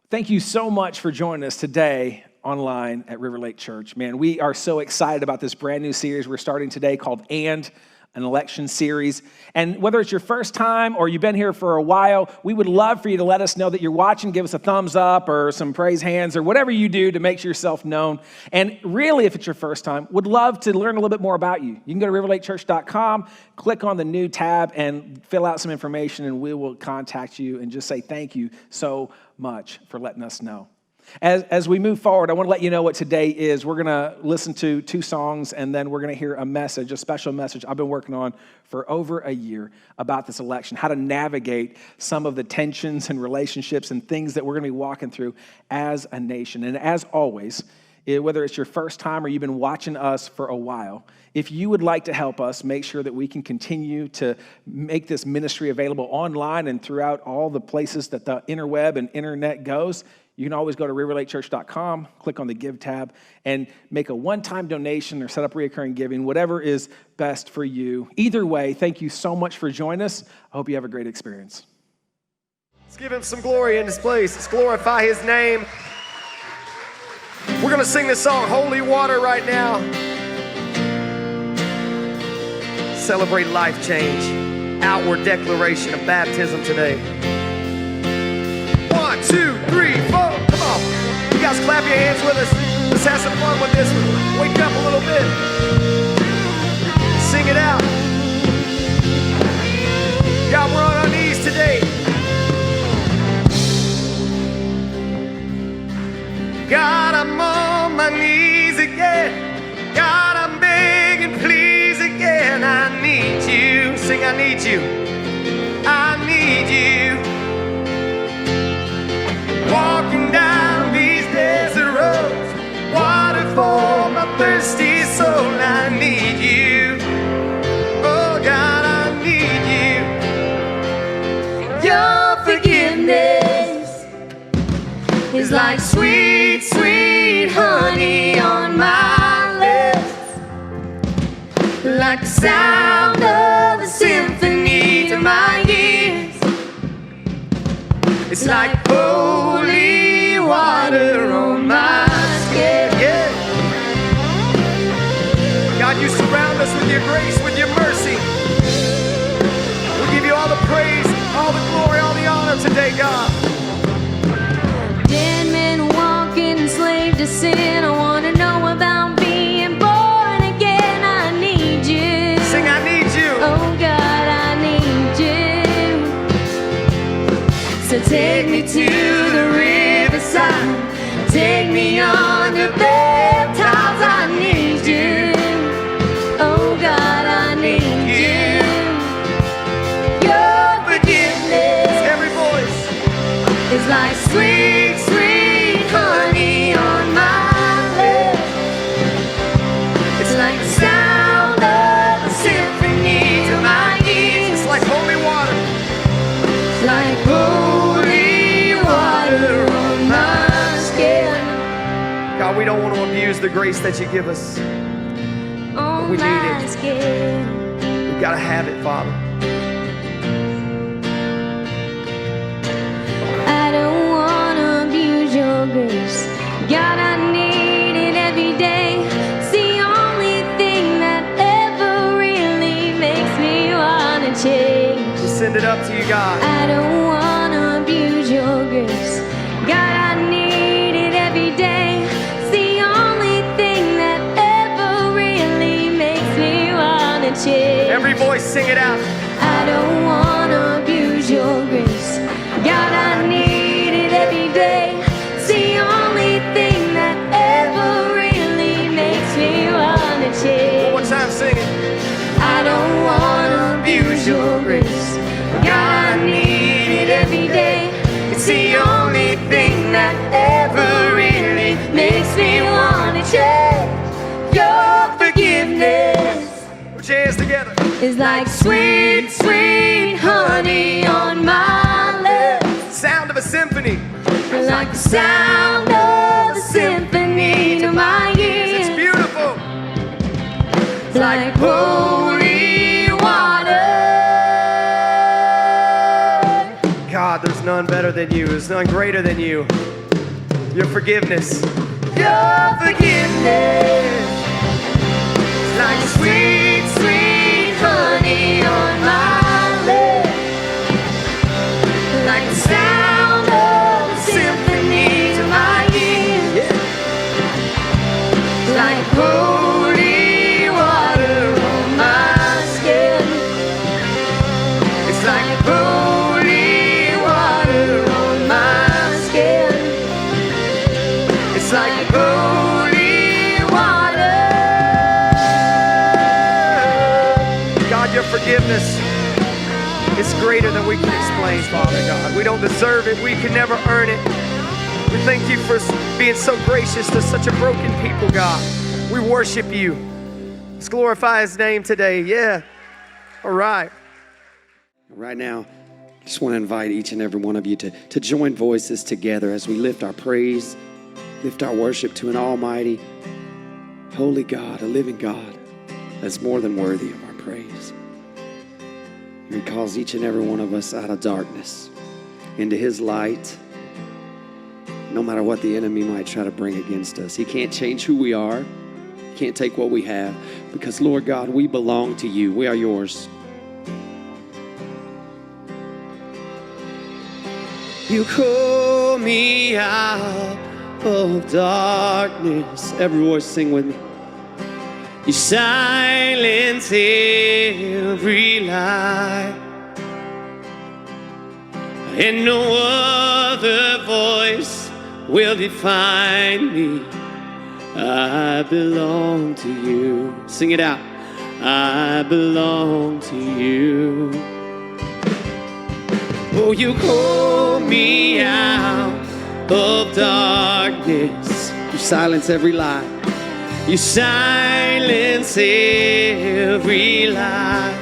Thank you so much for joining us today online at RiverLake Church. Man, we are so excited about this brand new series we're starting today called an election series. And whether it's your first time or you've been here for a while, we would love for you to let us know that you're watching, give us a thumbs up or some praise hands or whatever you do to make yourself known. And really, if it's your first time, would love to learn a little bit more about you. You can go to riverlakechurch.com, click on the new tab and fill out some information, and we will contact you and just say thank you so much for letting us know. As we move forward, I want to let you know what today is. We're going to listen to 2 songs, and then we're going to hear a message, a special message I've been working on for over a year about this election, how to navigate some of the tensions and relationships and things that we're going to be walking through as a nation. And as always, whether it's your first time or you've been watching us for a while, if you would like to help us make sure that we can continue to make this ministry available online and throughout all the places that the interweb and internet goes, you can always go to riverlakechurch.com, click on the Give tab, and make a one-time donation or set up recurring giving, whatever is best for you. Either way, thank you so much for joining us. I hope you have a great experience. Let's give him some glory in this place. Let's glorify his name. We're going to sing this song, Holy Water, right now. Celebrate life change, outward declaration of baptism today. 1, 2, 3, 4. Come on. You guys clap your hands with us. Let's have some fun with this one. Wake up a little bit. Sing it out. God, we're on our knees today. God, I'm on my knees again. God, I'm begging, please again. I need you. Sing, I need you. I need you. Walking down these desert roads, water for my thirsty soul. I need you. Oh God, I need you. Your forgiveness is like sweet, sweet honey on my lips, like the sound of a symphony to my ears. It's like holy water on my skin. Yeah. God, you surround us with your grace, with your mercy. We give you all the praise, all the glory, all the honor today, God. Dead men walking, enslaved to sin. I want to know about being born again. I need you. Sing, I need you. Oh God, I need you. So take me to the riverside, take me on the baptize. I need you. Oh God, I need you. Your forgiveness, Every voice is like sweet, sweet honey on my lips. It's like the sound of a symphony to my ears. it's like holy water. It's like holy water on my skin. God, we don't want to abuse the grace that you give us. On We need my it. skin. We've got to have it, Father. I don't wanna abuse your grace. God, I need it every day. It's the only thing that ever really makes me wanna change. We send it up to you, God. I don't wanna abuse your grace. God, I need it every day. It's the only thing that ever really makes me wanna change. Every voice, sing it out. I don't wanna abuse your grace. God, I need it every day. It's the only thing that ever really makes me wanna One change. more time, sing it. I don't wanna abuse your grace. God, I need it every day. It's the only thing that ever really makes me wanna change. Your forgiveness Put your hands together. is like sweet, sweet honey on my lips. Sound of a symphony. Like the sound of a symphony to my It's ears. beautiful. Like holy water. God, there's none better than you. There's none greater than you. Your forgiveness. Your forgiveness. It's like sweet, sweet honey on my lips. Like the sound of a symphony to my ears. Like holy water on my skin. It's like holy water on my skin. It's like holy water. God, your forgiveness is greater than we can explain, Father God. We don't deserve it. We can never earn it. We thank you for being so gracious to such a broken people, God. We worship you. Let's glorify his name today. Yeah. All right. Right now, I just want to invite each and every one of you to join voices together as we lift our praise, lift our worship to an almighty, holy God, a living God that's more than worthy of our praise. He calls each and every one of us out of darkness into his light, no matter what the enemy might try to bring against us. He can't change who we are. He can't take what we have because, Lord God, we belong to you. We are yours. You call me out of darkness. Every voice sing with me. You silence every lie, and no other voice will define me. I belong to you. Sing it out. I belong to you. Oh, you call me out of darkness. You silence every lie. You silence every lie,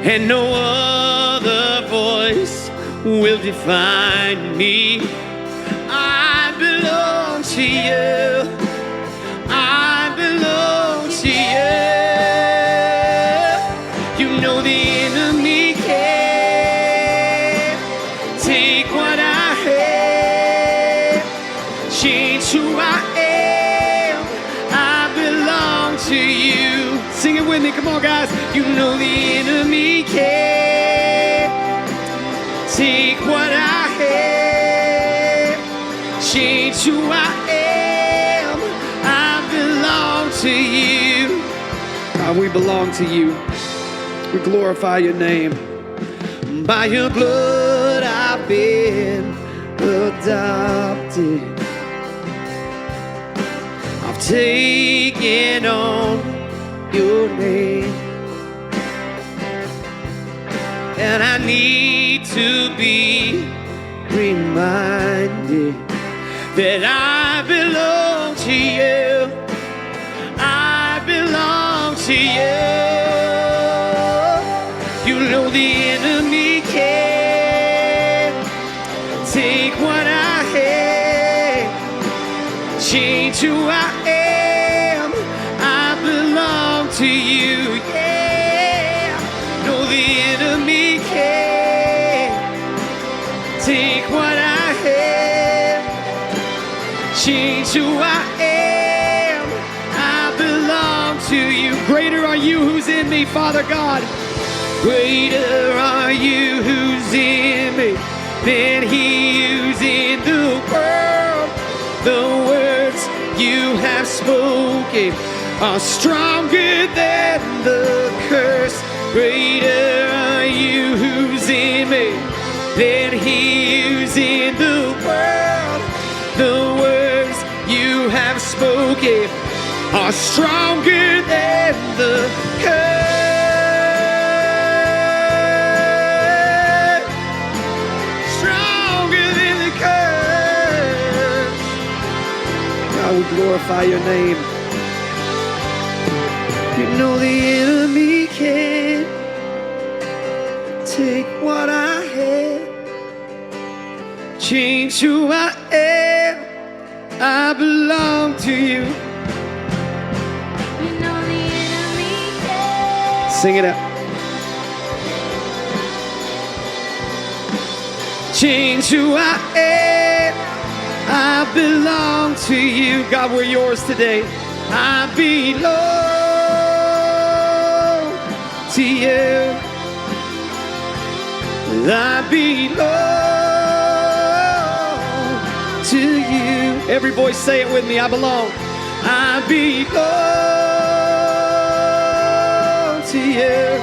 and no other voice will define me. I belong to you. I belong to you. You know the enemy can't take what I have, change who I am. I belong to you. Sing it with me. Come on, guys. You know the enemy can't take what I have, change who I am. I belong to you. God, we belong to you. We glorify your name. By your blood I've been adopted. I've taken on your name, and I need to be reminded that I belong to you. I belong to you. You know the enemy can't take what I have, change who I am. I belong to you, yeah. No, the enemy can't take what I have, change who I am. I belong to you. Greater are you who's in me, Father God. Greater are you who's in me than he who's in the world. The words you have spoken are stronger than the curse. Greater are you who's in me than he who's in the world. The words you have spoken are stronger than the curse. God, we glorify your name. You know the enemy can't take what I have, change who I am. I belong to you. You know the enemy can't Sing it out. change who I am. I belong to you. God, we're yours today. I belong to you. I belong to you. Every voice say it with me. I belong. I belong to you.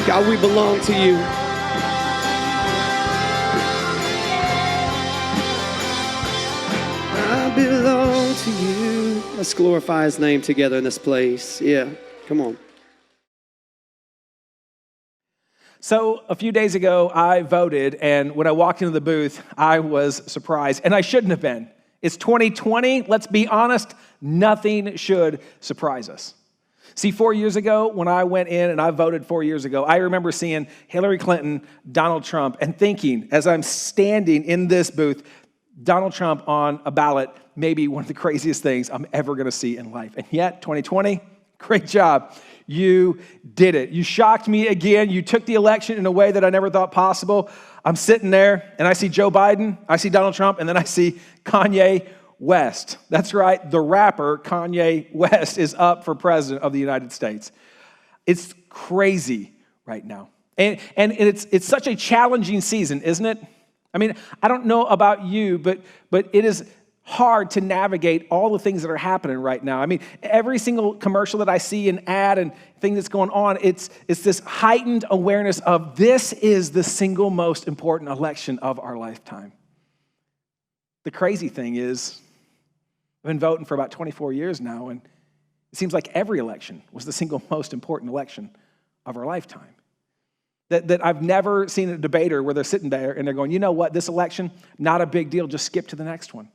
God, we belong to you. I belong to you. Let's glorify his name together in this place. Yeah, come on. So a few days ago, I voted, and when I walked into the booth, I was surprised, and I shouldn't have been. It's 2020. Let's be honest, nothing should surprise us. See, 4 years ago, when I went in and I voted 4 years ago, I remember seeing Hillary Clinton, Donald Trump, and thinking, as I'm standing in this booth, Donald Trump on a ballot may be one of the craziest things I'm ever going to see in life. And yet, 2020, great job. You did it. You shocked me again. You took the election in a way that I never thought possible. I'm sitting there, and I see Joe Biden, I see Donald Trump, and then I see Kanye West. That's right, the rapper Kanye West is up for president of the United States. It's crazy right now. And it's such a challenging season, isn't it? I mean, I don't know about you, but it is hard to navigate all the things that are happening right now. I mean, every single commercial that I see and ad and thing that's going on, it's this heightened awareness of this is the single most important election of our lifetime. The crazy thing is, I've been voting for about 24 years now, and it seems like every election was the single most important election of our lifetime. That I've never seen a debater where they're sitting there and they're going, you know what, this election, not a big deal, just skip to the next one.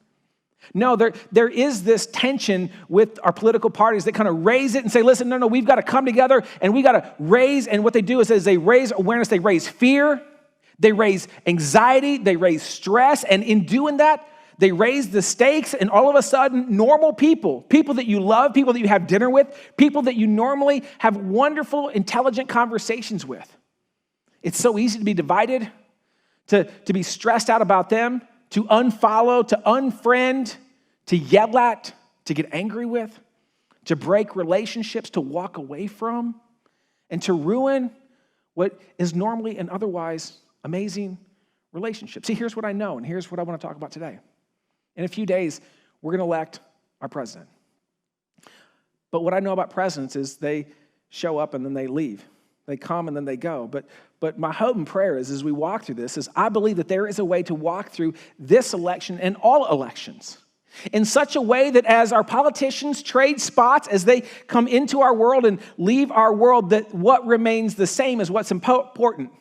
No, there is this tension with our political parties that kind of raise it and say, listen, no, we've got to come together and we got to raise, and what they do is they raise awareness, they raise fear, they raise anxiety, they raise stress, and in doing that, they raise the stakes, and all of a sudden, normal people that you love, people that you have dinner with, people that you normally have wonderful, intelligent conversations with. It's so easy to be divided, to be stressed out about them, to unfollow, to unfriend, to yell at, to get angry with, to break relationships, to walk away from, and to ruin what is normally an otherwise amazing relationship. See, here's what I know, and here's what I want to talk about today. In a few days, we're going to elect our president. But what I know about presidents is they show up and then they leave. They come and then they go. But my hope and prayer is, as we walk through this, is I believe that there is a way to walk through this election and all elections in such a way that as our politicians trade spots, as they come into our world and leave our world, that what remains the same is what's important.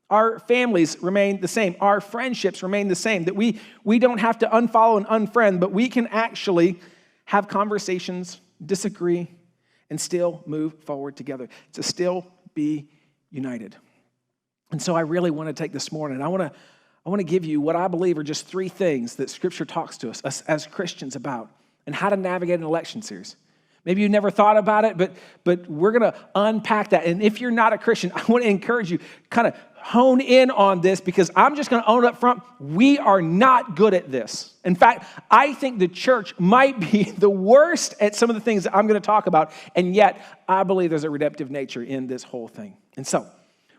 Our families remain the same. Our friendships remain the same. That we don't have to unfollow and unfriend, but we can actually have conversations, disagree, and still move forward together. To still be united. And so I really want to take this morning, I want to give you what I believe are just 3 things that Scripture talks to us as Christians about, and how to navigate an election series. Maybe you never thought about it, but we're going to unpack that. And if you're not a Christian, I want to encourage you, kind of hone in on this, because I'm just going to own it up front. We are not good at this. In fact, I think the church might be the worst at some of the things that I'm going to talk about, and yet I believe there's a redemptive nature in this whole thing. And so,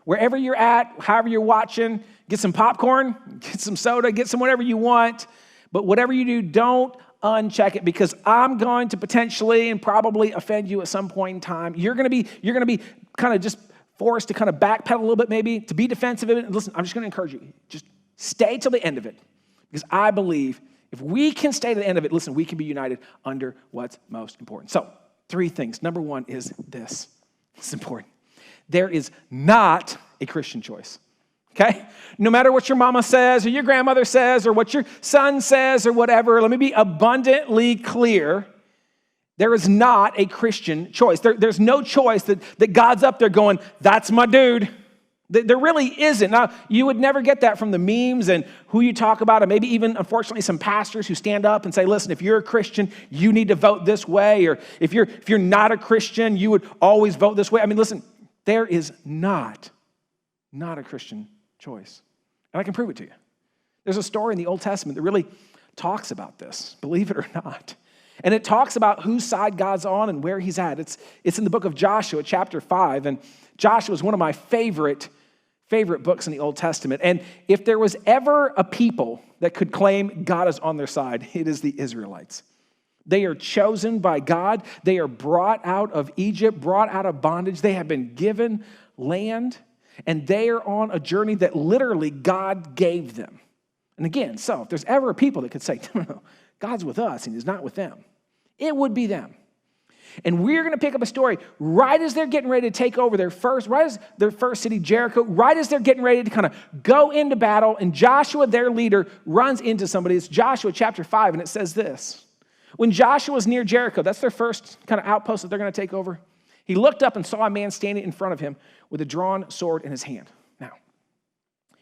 wherever you're at, however you're watching, get some popcorn, get some soda, get some whatever you want, but whatever you do, don't uncheck it, because I'm going to potentially and probably offend you at some point in time. You're going to be kind of just forced to kind of backpedal a little bit, maybe to be defensive of it. And listen, I'm just going to encourage you, just stay till the end of it, because I believe if we can stay to the end of it, listen, we can be united under what's most important. So 3 things. Number 1 is this. It's important. There is not a Christian choice. Okay? No matter what your mama says or your grandmother says or what your son says or whatever, let me be abundantly clear. There is not a Christian choice. There's no choice that God's up there going, that's my dude. There really isn't. Now, you would never get that from the memes and who you talk about, and maybe even, unfortunately, some pastors who stand up and say, listen, if you're a Christian, you need to vote this way, or if you're not a Christian, you would always vote this way. I mean, listen, there is not a Christian choice. And I can prove it to you. There's a story in the Old Testament that really talks about this, believe it or not. And it talks about whose side God's on and where he's at. It's in the book of Joshua, chapter 5. And Joshua is one of my favorite books in the Old Testament. And if there was ever a people that could claim God is on their side, it is the Israelites. They are chosen by God. They are brought out of Egypt, brought out of bondage. They have been given land, and they are on a journey that literally God gave them. And again, so if there's ever a people that could say, no, God's with us and he's not with them, it would be them. And we're going to pick up a story right as they're getting ready to take over their first city, Jericho, right as they're getting ready to kind of go into battle, and Joshua, their leader, runs into somebody. It's Joshua chapter 5, and it says this. When Joshua was near Jericho, that's their first kind of outpost that they're going to take over, he looked up and saw a man standing in front of him with a drawn sword in his hand. Now,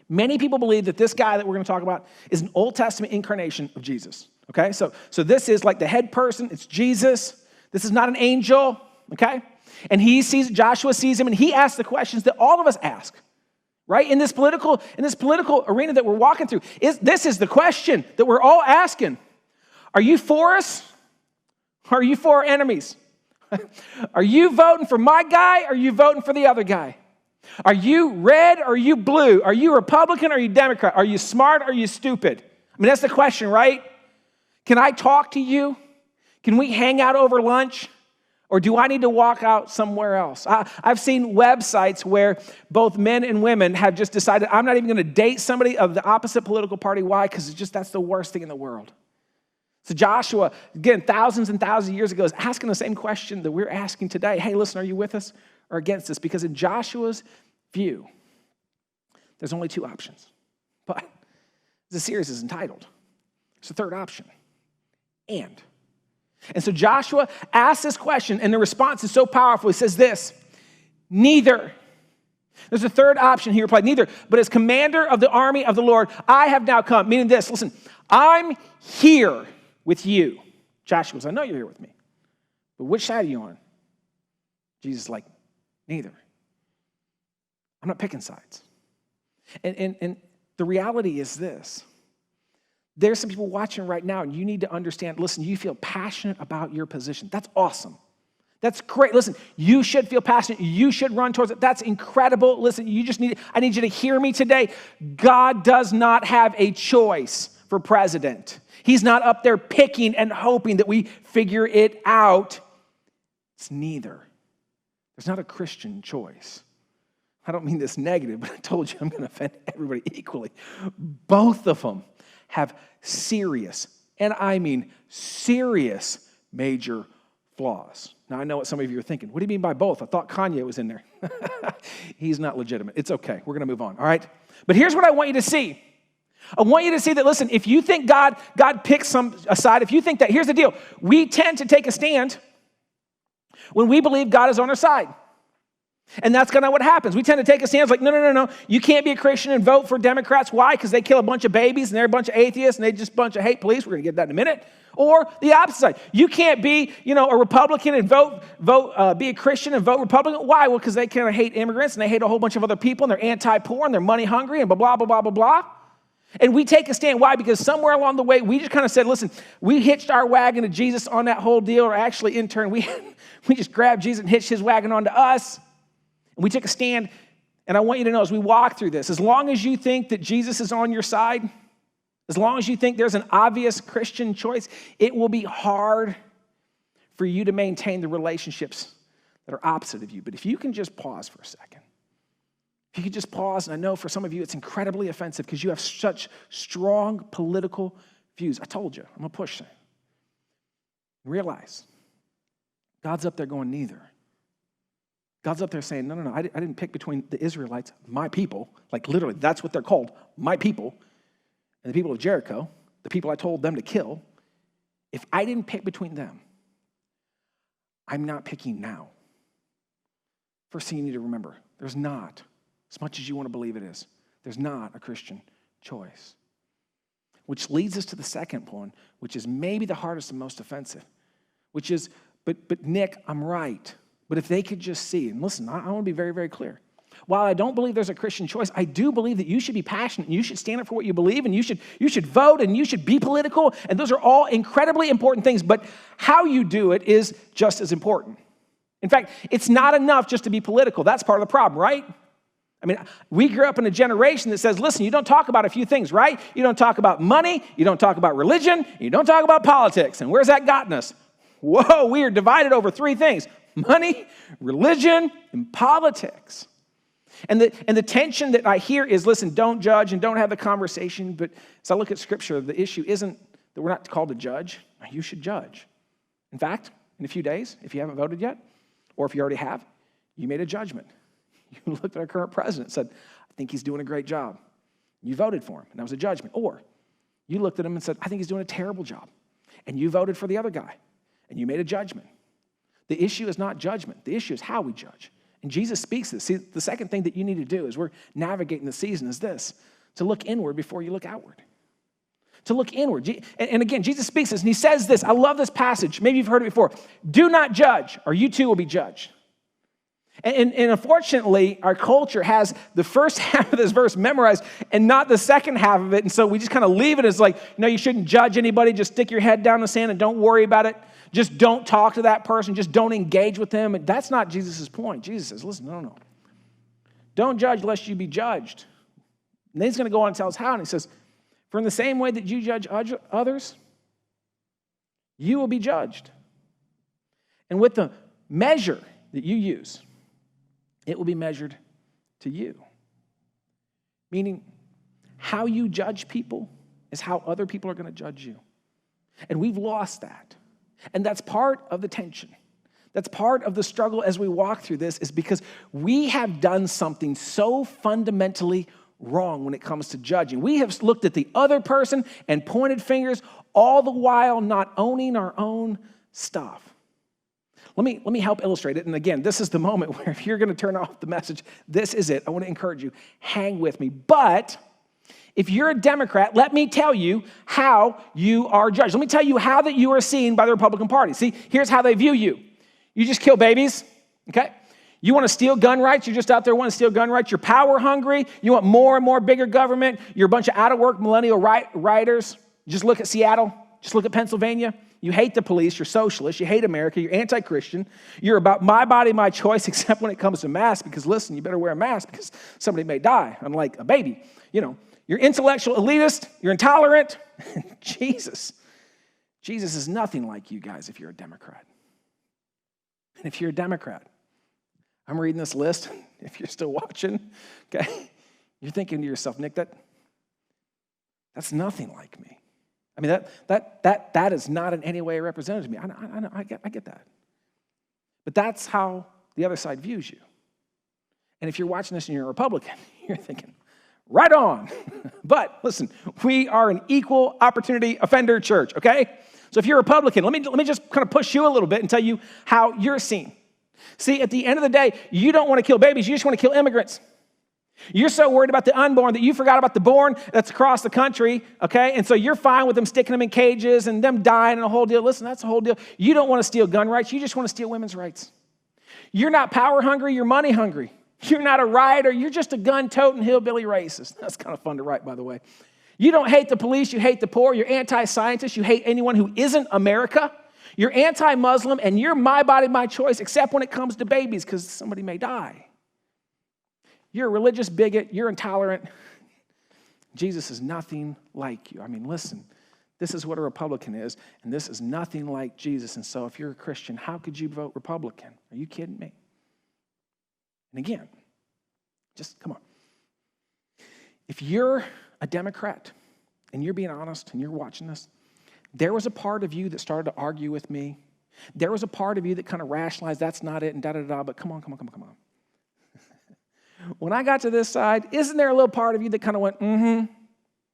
many people believe that this guy that we're going to talk about is an Old Testament incarnation of Jesus, okay? So this is like the head person. It's Jesus. This is not an angel, okay? And Joshua sees him, and he asks the questions that all of us ask, right? In this political arena that we're walking through, this is the question that we're all asking. Are you for us? Or are you for our enemies? Are you voting for my guy? Or are you voting for the other guy? Are you red? Or are you blue? Are you Republican? Or are you Democrat? Are you smart? Or are you stupid? I mean, that's the question, right? Can I talk to you? Can we hang out over lunch? Or do I need to walk out somewhere else? I've seen websites where both men and women have just decided, I'm not even going to date somebody of the opposite political party. Why? Because that's the worst thing in the world. So Joshua, again, thousands and thousands of years ago, is asking the same question that we're asking today. Hey, listen, are you with us or against us? Because in Joshua's view, there's only two options. But the series is entitled. It's the third option. And so Joshua asks this question, and the response is so powerful. He says this, neither. There's a third option. He replied, neither. But as commander of the army of the Lord, I have now come. Meaning this, listen, I'm here with you. Joshua goes, I know you're here with me. But which side are you on? Jesus is like, neither. I'm not picking sides. And the reality is this. There's some people watching right now, and you need to understand, listen, you feel passionate about your position. That's awesome. That's great. Listen, you should feel passionate. You should run towards it. That's incredible. Listen, I need you to hear me today. God does not have a choice for president. He's not up there picking and hoping that we figure it out. It's neither. There's not a Christian choice. I don't mean this negative, but I told you I'm going to offend everybody equally. Both of them have serious, and I mean serious, major flaws. Now, I know what some of you are thinking. What do you mean by both? I thought Kanye was in there. He's not legitimate. It's okay. We're going to move on, all right? But here's what I want you to see. I want you to see that, listen, if you think God picks some aside, if you think that, here's the deal. We tend to take a stand when we believe God is on our side. And that's kind of what happens. We tend to take a stand like, no. You can't be a Christian and vote for Democrats. Why? Because they kill a bunch of babies and they're a bunch of atheists and they just a bunch of hate police. We're going to get that in a minute. Or the opposite side. You can't be, a Republican and be a Christian and vote Republican. Why? Well, because they kind of hate immigrants and they hate a whole bunch of other people and they're anti-poor and they're money hungry and blah, blah, blah, blah, blah, blah. And we take a stand. Why? Because somewhere along the way, we just kind of said, listen, we hitched our wagon to Jesus on that whole deal, or actually in turn, we just grabbed Jesus and hitched his wagon onto us. And we took a stand, and I want you to know as we walk through this, as long as you think that Jesus is on your side, as long as you think there's an obvious Christian choice, it will be hard for you to maintain the relationships that are opposite of you. But if you can just pause for a second, if you could just pause, and I know for some of you it's incredibly offensive because you have such strong political views. I told you, I'm going to push that. Realize, God's up there going neither. God's up there saying, no, I didn't pick between the Israelites, my people, like literally that's what they're called, my people, and the people of Jericho, the people I told them to kill. If I didn't pick between them, I'm not picking now. First thing you need to remember, there's not, as much as you want to believe it is, there's not a Christian choice. Which leads us to the second one, which is maybe the hardest and most offensive, which is, but Nick, I'm right. But if they could just see, and listen, I want to be very, very clear. While I don't believe there's a Christian choice, I do believe that you should be passionate and you should stand up for what you believe and you should vote and you should be political. And those are all incredibly important things, but how you do it is just as important. In fact, it's not enough just to be political. That's part of the problem, right? I mean, we grew up in a generation that says, listen, you don't talk about a few things, right? You don't talk about money, you don't talk about religion, you don't talk about politics. And where's that gotten us? Whoa, we are divided over three things: money, religion, and politics. And the tension that I hear is, listen, don't judge and don't have the conversation. But as I look at Scripture, the issue isn't that we're not called to judge. You should judge. In fact, in a few days, if you haven't voted yet, or if you already have, you made a judgment. You looked at our current president and said, I think he's doing a great job. You voted for him, and that was a judgment. Or you looked at him and said, I think he's doing a terrible job. And you voted for the other guy, and you made a judgment. The issue is not judgment. The issue is how we judge. And Jesus speaks this. See, the second thing that you need to do as we're navigating the season is this: to look inward before you look outward. To look inward. And again, Jesus speaks this, and he says this. I love this passage. Maybe you've heard it before. Do not judge, or you too will be judged. And unfortunately, our culture has the first half of this verse memorized and not the second half of it. And so we just kind of leave it as like, no, you shouldn't judge anybody. Just stick your head down in the sand and don't worry about it. Just don't talk to that person. Just don't engage with them. And that's not Jesus' point. Jesus says, listen, no. Don't judge lest you be judged. And then he's going to go on and tell us how. And he says, for in the same way that you judge others, you will be judged. And with the measure that you use, it will be measured to you. Meaning, how you judge people is how other people are going to judge you. And we've lost that. And that's part of the tension. That's part of the struggle as we walk through this, is because we have done something so fundamentally wrong when it comes to judging. We have looked at the other person and pointed fingers, all the while not owning our own stuff. Let me help illustrate it. And again, this is the moment where if you're going to turn off the message, this is it. I want to encourage you. Hang with me. But if you're a Democrat, let me tell you how you are judged. Let me tell you how that you are seen by the Republican Party. See, here's how they view you. You just kill babies, okay? You want to steal gun rights. You're just out there wanting to steal gun rights. You're power hungry. You want more and more bigger government. You're a bunch of out-of-work millennial writers. Just look at Seattle. Just look at Pennsylvania. You hate the police, you're socialist, you hate America, you're anti-Christian, you're about my body, my choice, except when it comes to masks, because listen, you better wear a mask because somebody may die, unlike a baby. You know, you're intellectual elitist, you're intolerant. Jesus is nothing like you guys if you're a Democrat. And if you're a Democrat, I'm reading this list, if you're still watching, okay, you're thinking to yourself, Nick, that's nothing like me. I mean, that is not in any way representative of me. I get that. But that's how the other side views you. And if you're watching this and you're a Republican, you're thinking, right on. But listen, we are an equal opportunity offender church, okay? So if you're a Republican, let me just kind of push you a little bit and tell you how you're seen. See, at the end of the day, you don't want to kill babies, you just want to kill immigrants. You're so worried about the unborn that you forgot about the born that's across the country, okay? And so you're fine with them sticking them in cages and them dying and a whole deal. Listen, that's a whole deal. You don't want to steal gun rights. You just want to steal women's rights. You're not power hungry. You're money hungry. You're not a rioter. You're just a gun-toting hillbilly racist. That's kind of fun to write, by the way. You don't hate the police. You hate the poor. You're anti-scientist. You hate anyone who isn't America. You're anti-Muslim, and you're my body, my choice, except when it comes to babies because somebody may die. You're a religious bigot. You're intolerant. Jesus is nothing like you. I mean, listen, this is what a Republican is, and this is nothing like Jesus. And so if you're a Christian, how could you vote Republican? Are you kidding me? And again, just come on. If you're a Democrat and you're being honest and you're watching this, there was a part of you that started to argue with me. There was a part of you that kind of rationalized that's not it and da-da-da, but come on. When I got to this side, isn't there a little part of you that kind of went, mm-hmm?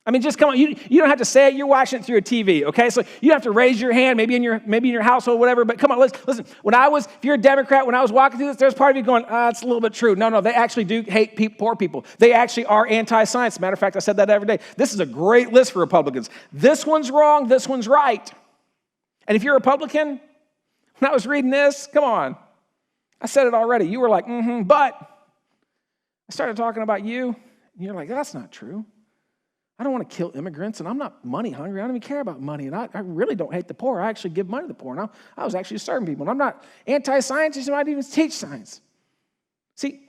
I mean, just come on. You don't have to say it. You're watching it through a TV, okay? So you have to raise your hand, maybe in your household, whatever. But come on, listen. If you're a Democrat, when I was walking through this, there's part of you going, it's a little bit true. No, they actually do hate poor people. They actually are anti-science. Matter of fact, I said that every day. This is a great list for Republicans. This one's wrong. This one's right. And if you're a Republican, when I was reading this, come on. I said it already. You were like, mm-hmm, but I started talking about you, and you're like, that's not true. I don't want to kill immigrants, and I'm not money hungry. I don't even care about money, and I really don't hate the poor. I actually give money to the poor, and I was actually serving people, and I'm not anti-scientist, and I might even teach science. See,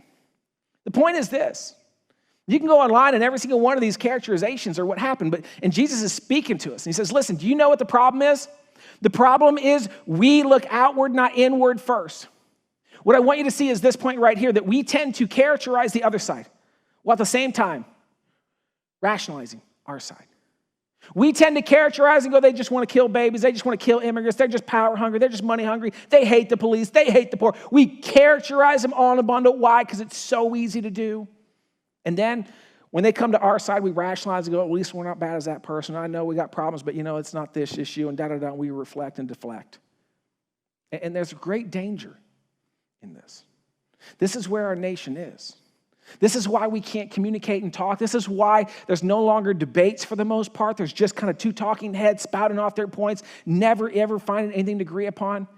the point is this. You can go online and every single one of these characterizations are what happened, and Jesus is speaking to us, and he says, listen, do you know what the problem is? The problem is we look outward, not inward first. What I want you to see is this point right here, that we tend to characterize the other side, while at the same time, rationalizing our side. We tend to characterize and go, they just want to kill babies. They just want to kill immigrants. They're just power hungry. They're just money hungry. They hate the police. They hate the poor. We characterize them all in a bundle. Why? Because it's so easy to do. And then when they come to our side, we rationalize and go, at least we're not bad as that person. I know we got problems, but it's not this issue, and da-da-da. We reflect and deflect. And there's great danger in this. This is where our nation is. This is why we can't communicate and talk. This is why there's no longer debates for the most part. There's just kind of two talking heads spouting off their points, never ever finding anything to agree upon.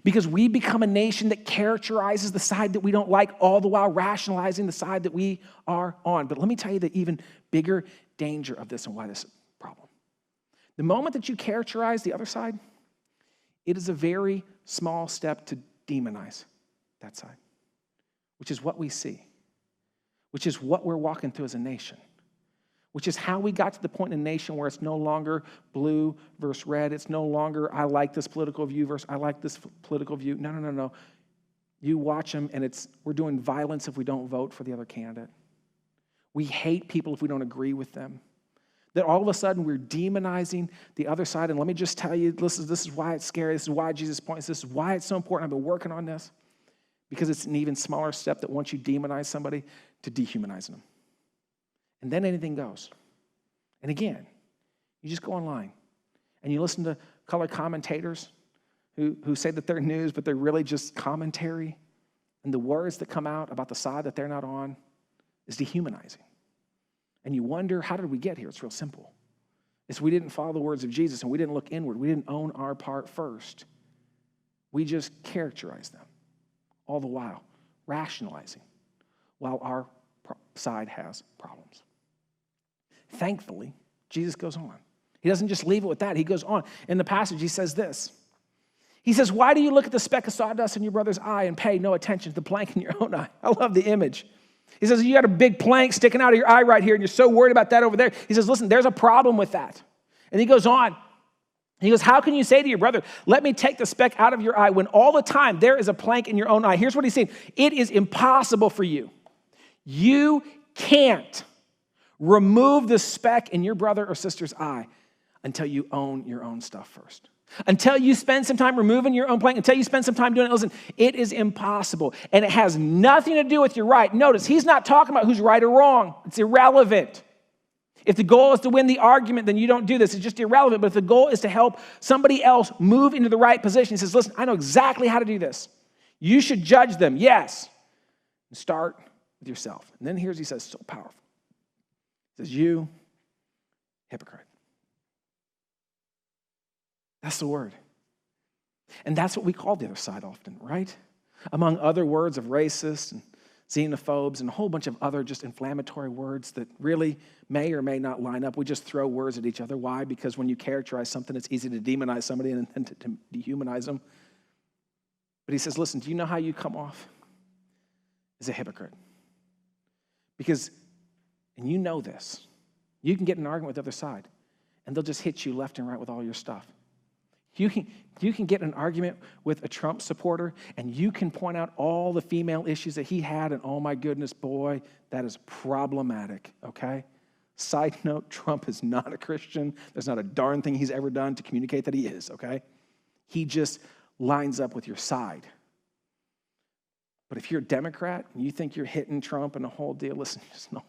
Because we become a nation that characterizes the side that we don't like, all the while rationalizing the side that we are on. But let me tell you the even bigger danger of this and why this is a problem. The moment that you characterize the other side, it is a very small step to demonize that side, which is what we see. Which is what we're walking through as a nation, which is how we got to the point in a nation where it's no longer blue versus red. It's no longer I like this political view versus I like this political view. No. You watch them, and we're doing violence if we don't vote for the other candidate. We hate people if we don't agree with them. That all of a sudden we're demonizing the other side. And let me just tell you, this is why it's scary. This is why Jesus points. This is why it's so important. I've been working on this. Because it's an even smaller step that once you demonize somebody, to dehumanize them. And then anything goes. And again, you just go online and you listen to color commentators who say that they're news, but they're really just commentary. And the words that come out about the side that they're not on is dehumanizing. And you wonder, how did we get here? It's real simple. It's we didn't follow the words of Jesus, and we didn't look inward. We didn't own our part first. We just characterized them. All the while rationalizing while our side has problems. Thankfully, Jesus goes on. He doesn't just leave it with that. He goes on. In the passage, he says this. He says, why do you look at the speck of sawdust in your brother's eye and pay no attention to the plank in your own eye? I love the image. He says, you got a big plank sticking out of your eye right here, and you're so worried about that over there. He says, listen, there's a problem with that. And he goes on. He goes, how can you say to your brother, let me take the speck out of your eye when all the time there is a plank in your own eye? Here's what he's saying. It is impossible for you. You can't remove the speck in your brother or sister's eye until you own your own stuff first. Until you spend some time removing your own plank, until you spend some time doing it. Listen, it is impossible. And it has nothing to do with your right. Notice, he's not talking about who's right or wrong. It's irrelevant. If the goal is to win the argument, then you don't do this. It's just irrelevant. But if the goal is to help somebody else move into the right position, he says, listen, I know exactly how to do this. You should judge them, yes. And start with yourself. And then he says, so powerful. He says, you hypocrite. That's the word. And that's what we call the other side often, right? Among other words of racist and xenophobes and a whole bunch of other just inflammatory words that really may or may not line up. We just throw words at each other. Why? Because when you characterize something, it's easy to demonize somebody and then to dehumanize them. But he says, listen, do you know how you come off as a hypocrite? Because, and you know this, you can get in an argument with the other side, and they'll just hit you left and right with all your stuff. You can get in an argument with a Trump supporter, and you can point out all the female issues that he had, and oh my goodness, boy, that is problematic, okay? Side note, Trump is not a Christian. There's not a darn thing he's ever done to communicate that he is, okay? He just lines up with your side. But if you're a Democrat and you think you're hitting Trump and the whole deal, listen, just know,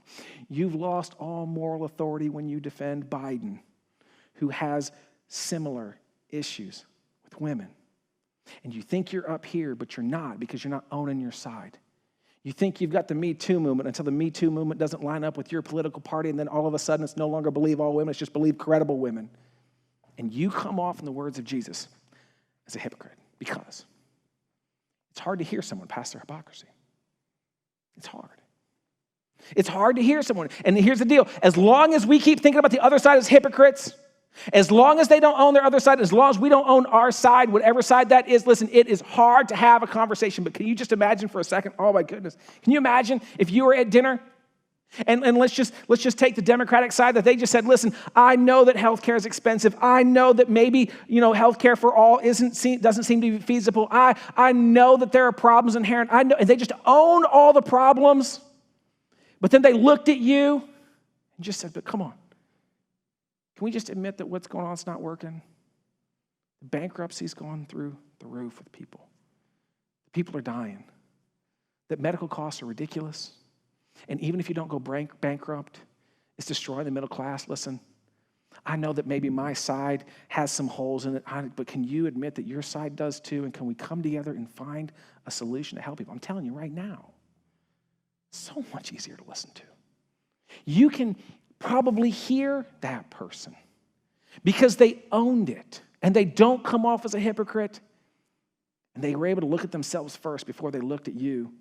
you've lost all moral authority when you defend Biden, who has similar issues with women. And you think you're up here, but you're not, because you're not owning your side. You think you've got the Me Too movement until the Me Too movement doesn't line up with your political party, and then all of a sudden it's no longer believe all women, it's just believe credible women. And you come off in the words of Jesus as a hypocrite, because it's hard to hear someone past their hypocrisy. It's hard. It's hard to hear someone. And here's the deal. As long as we keep thinking about the other side as hypocrites, as long as they don't own their other side, as long as we don't own our side, whatever side that is, listen, it is hard to have a conversation. But can you just imagine for a second? Oh my goodness. Can you imagine if you were at dinner and let's just take the Democratic side that they just said, listen, I know that healthcare is expensive. I know that maybe, healthcare for all doesn't seem to be feasible. I know that there are problems inherent. I know, and they just own all the problems. But then they looked at you and just said, but come on. Can we just admit that what's going on is not working? Bankruptcy's gone through the roof with people. People are dying. That medical costs are ridiculous. And even if you don't go bankrupt, it's destroying the middle class. Listen, I know that maybe my side has some holes in it, but can you admit that your side does too? And can we come together and find a solution to help people? I'm telling you right now, so much easier to listen to. You can probably hear that person because they owned it and they don't come off as a hypocrite and they were able to look at themselves first before they looked at you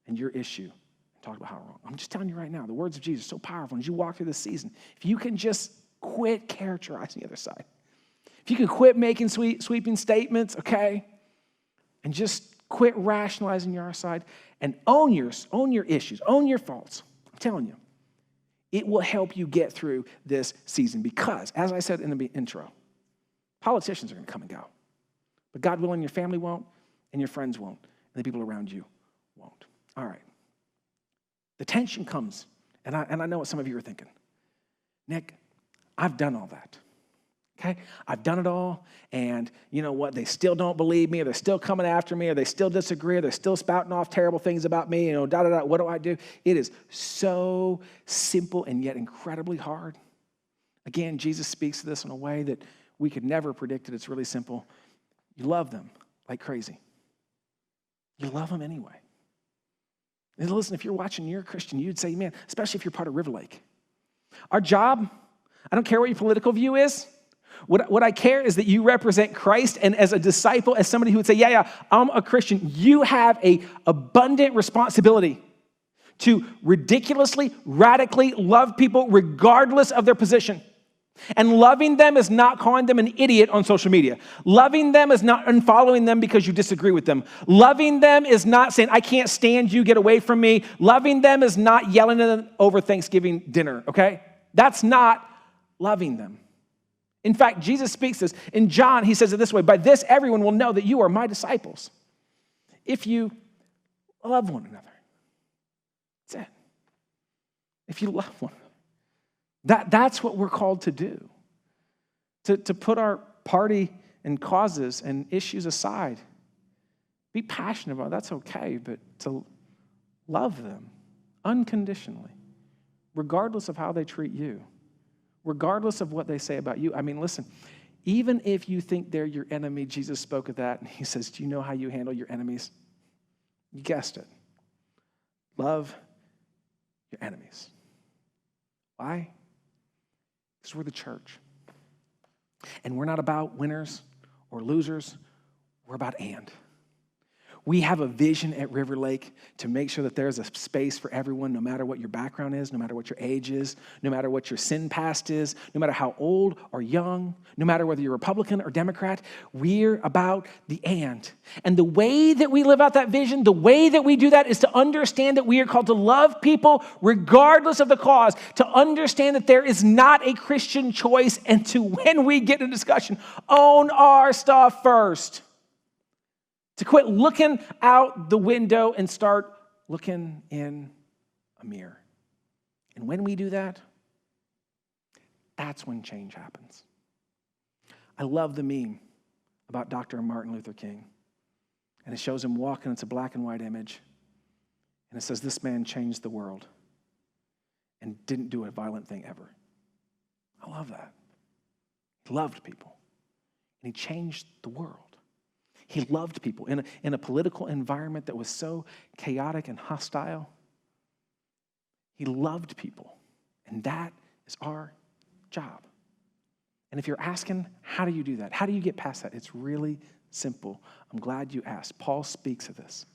and your issue and talked about how wrong. I'm just telling you right now, the words of Jesus are so powerful. As you walk through this season, if you can just quit characterizing the other side, if you can quit making sweeping statements, okay, and just quit rationalizing your side and own your issues, own your faults. I'm telling you, it will help you get through this season because, as I said in the intro, politicians are going to come and go. But God willing, your family won't, and your friends won't, and the people around you won't. All right. The tension comes, and I know what some of you are thinking. Nick, I've done all that. Okay, I've done it all, and you know what? They still don't believe me, or they're still coming after me, or they still disagree, or they're still spouting off terrible things about me, What do I do? It is so simple and yet incredibly hard. Again, Jesus speaks to this in a way that we could never predict it. It's really simple. You love them like crazy. You love them anyway. And listen, if you're watching, you're a Christian, you'd say, man, especially if you're part of RiverLake. Our job, I don't care what your political view is. What I care is that you represent Christ, and as a disciple, as somebody who would say, yeah, I'm a Christian, you have an abundant responsibility to ridiculously, radically love people regardless of their position. And loving them is not calling them an idiot on social media. Loving them is not unfollowing them because you disagree with them. Loving them is not saying, I can't stand you, get away from me. Loving them is not yelling at them over Thanksgiving dinner, okay? That's not loving them. In fact, Jesus speaks this. In John, he says it this way, by this everyone will know that you are my disciples if you love one another. That's it. If you love one another. That's what we're called to do. To put our party and causes and issues aside. Be passionate about it, that's okay, but to love them unconditionally, regardless of how they treat you. Regardless of what they say about you. I mean, listen, even if you think they're your enemy, Jesus spoke of that, and he says, do you know how you handle your enemies? You guessed it. Love your enemies. Why? Because we're the church. And we're not about winners or losers. We're about and. We have a vision at RiverLake to make sure that there's a space for everyone, no matter what your background is, no matter what your age is, no matter what your sin past is, no matter how old or young, no matter whether you're Republican or Democrat. We're about the and. And the way that we live out that vision, the way that we do that is to understand that we are called to love people regardless of the cause, to understand that there is not a Christian choice, and to, when we get in a discussion, own our stuff first. To quit looking out the window and start looking in a mirror. And when we do that, that's when change happens. I love the meme about Dr. Martin Luther King. And it shows him walking. It's a black and white image. And it says, this man changed the world and didn't do a violent thing ever. I love that. He loved people. And he changed the world. He loved people in a political environment that was so chaotic and hostile. He loved people, and that is our job. And if you're asking, how do you do that? How do you get past that? It's really simple. I'm glad you asked. Paul speaks of this,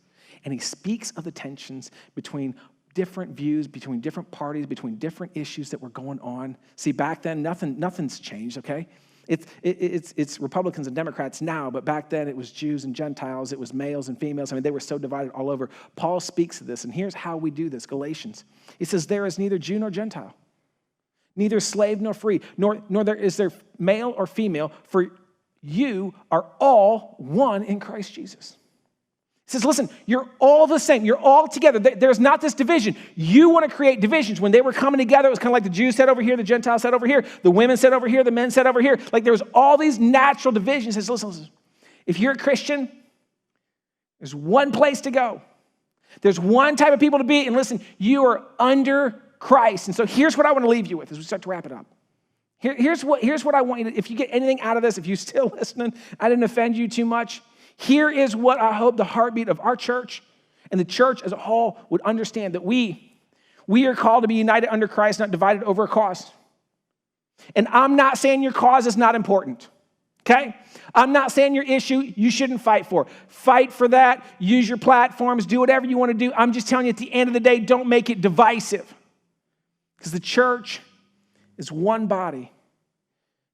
and he speaks of the tensions between different views between different parties, between different issues that were going on. See, back then, nothing's changed, okay? It's Republicans and Democrats now, but back then it was Jews and Gentiles, it was males and females. I mean, they were so divided all over. Paul speaks of this, and here's how we do this, Galatians. He says, there is neither Jew nor Gentile, neither slave nor free, nor is there male or female, for you are all one in Christ Jesus. He says, listen, you're all the same. You're all together. There's not this division. You want to create divisions. When they were coming together, it was kind of like the Jews sat over here, the Gentiles sat over here, the women sat over here, the men sat over here. Like there was all these natural divisions. He says, listen, if you're a Christian, there's one place to go. There's one type of people to be. And listen, you are under Christ. And so here's what I want to leave you with as we start to wrap it up. Here's what I want you to, if you get anything out of this, if you're still listening, I didn't offend you too much. Here is what I hope the heartbeat of our church and the church as a whole would understand, that we are called to be united under Christ, not divided over a cause. And I'm not saying your cause is not important, okay? I'm not saying your issue you shouldn't fight for. Fight for that, use your platforms, do whatever you want to do. I'm just telling you, at the end of the day, don't make it divisive. Because the church is one body,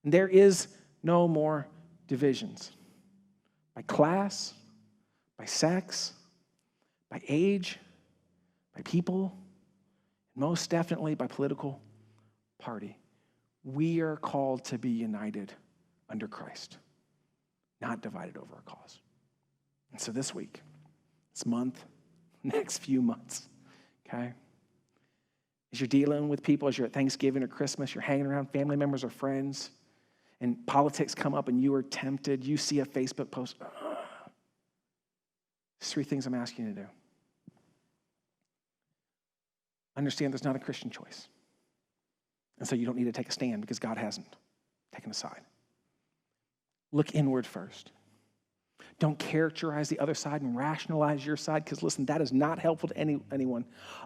and there is no more divisions. By class, by sex, by age, by people, most definitely by political party. We are called to be united under Christ, not divided over a cause. And so this week, this month, next few months, okay? As you're dealing with people, as you're at Thanksgiving or Christmas, you're hanging around family members or friends, and politics come up and you are tempted, you see a Facebook post. There's 3 things I'm asking you to do. Understand there's not a Christian choice. And so you don't need to take a stand because God hasn't taken a side. Look inward first. Don't characterize the other side and rationalize your side, because listen, that is not helpful to anyone.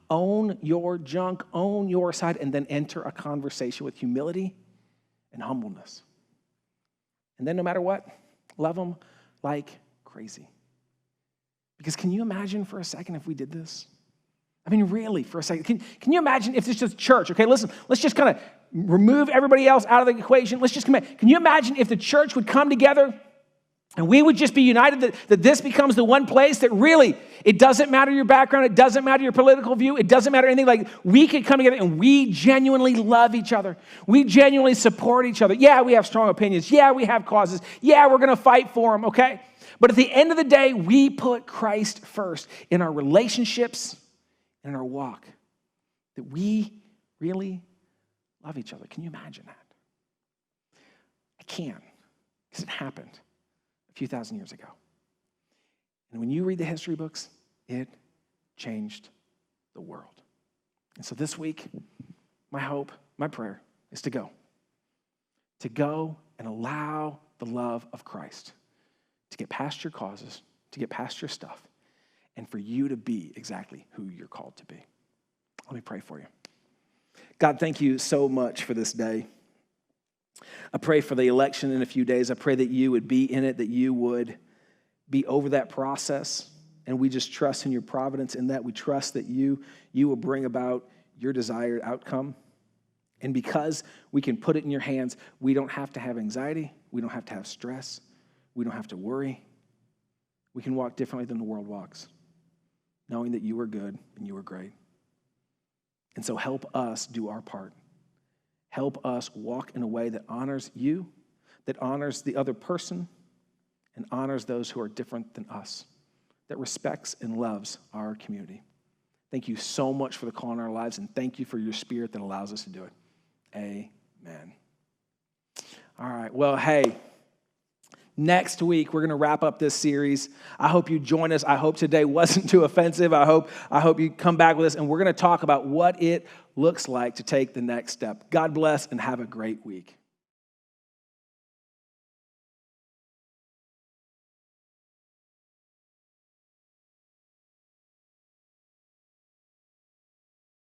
Own your junk, own your side, and then enter a conversation with humility and humbleness. And then no matter what, love them like crazy. Because can you imagine for a second if we did this? I mean, really, for a second. Can you imagine if it's just church? Okay, listen, let's just kind of remove everybody else out of the equation. Let's just can you imagine if the church would come together and we would just be united, that this becomes the one place that really, it doesn't matter your background, it doesn't matter your political view, it doesn't matter anything. Like, we could come together and we genuinely love each other. We genuinely support each other. Yeah, we have strong opinions. Yeah, we have causes. Yeah, we're going to fight for them, okay? But at the end of the day, we put Christ first in our relationships and in our walk. That we really love each other. Can you imagine that? I can, because it happened a few thousand years ago. And when you read the history books, it changed the world. And so this week, my hope, my prayer is to go and allow the love of Christ to get past your causes, to get past your stuff, and for you to be exactly who you're called to be. Let me pray for you. God, thank you so much for this day. I pray for the election in a few days. I pray that you would be in it, that you would be over that process, and we just trust in your providence in that. We trust that you will bring about your desired outcome. And because we can put it in your hands, we don't have to have anxiety. We don't have to have stress. We don't have to worry. We can walk differently than the world walks, knowing that you are good and you are great. And so help us do our part. Help us walk in a way that honors you, that honors the other person, and honors those who are different than us, that respects and loves our community. Thank you so much for the call in our lives, and thank you for your spirit that allows us to do it. Amen. All right, well, hey, next week we're going to wrap up this series. I hope you join us. I hope today wasn't too offensive. I hope you come back with us, and we're going to talk about what it looks like to take the next step. God bless, and have a great week.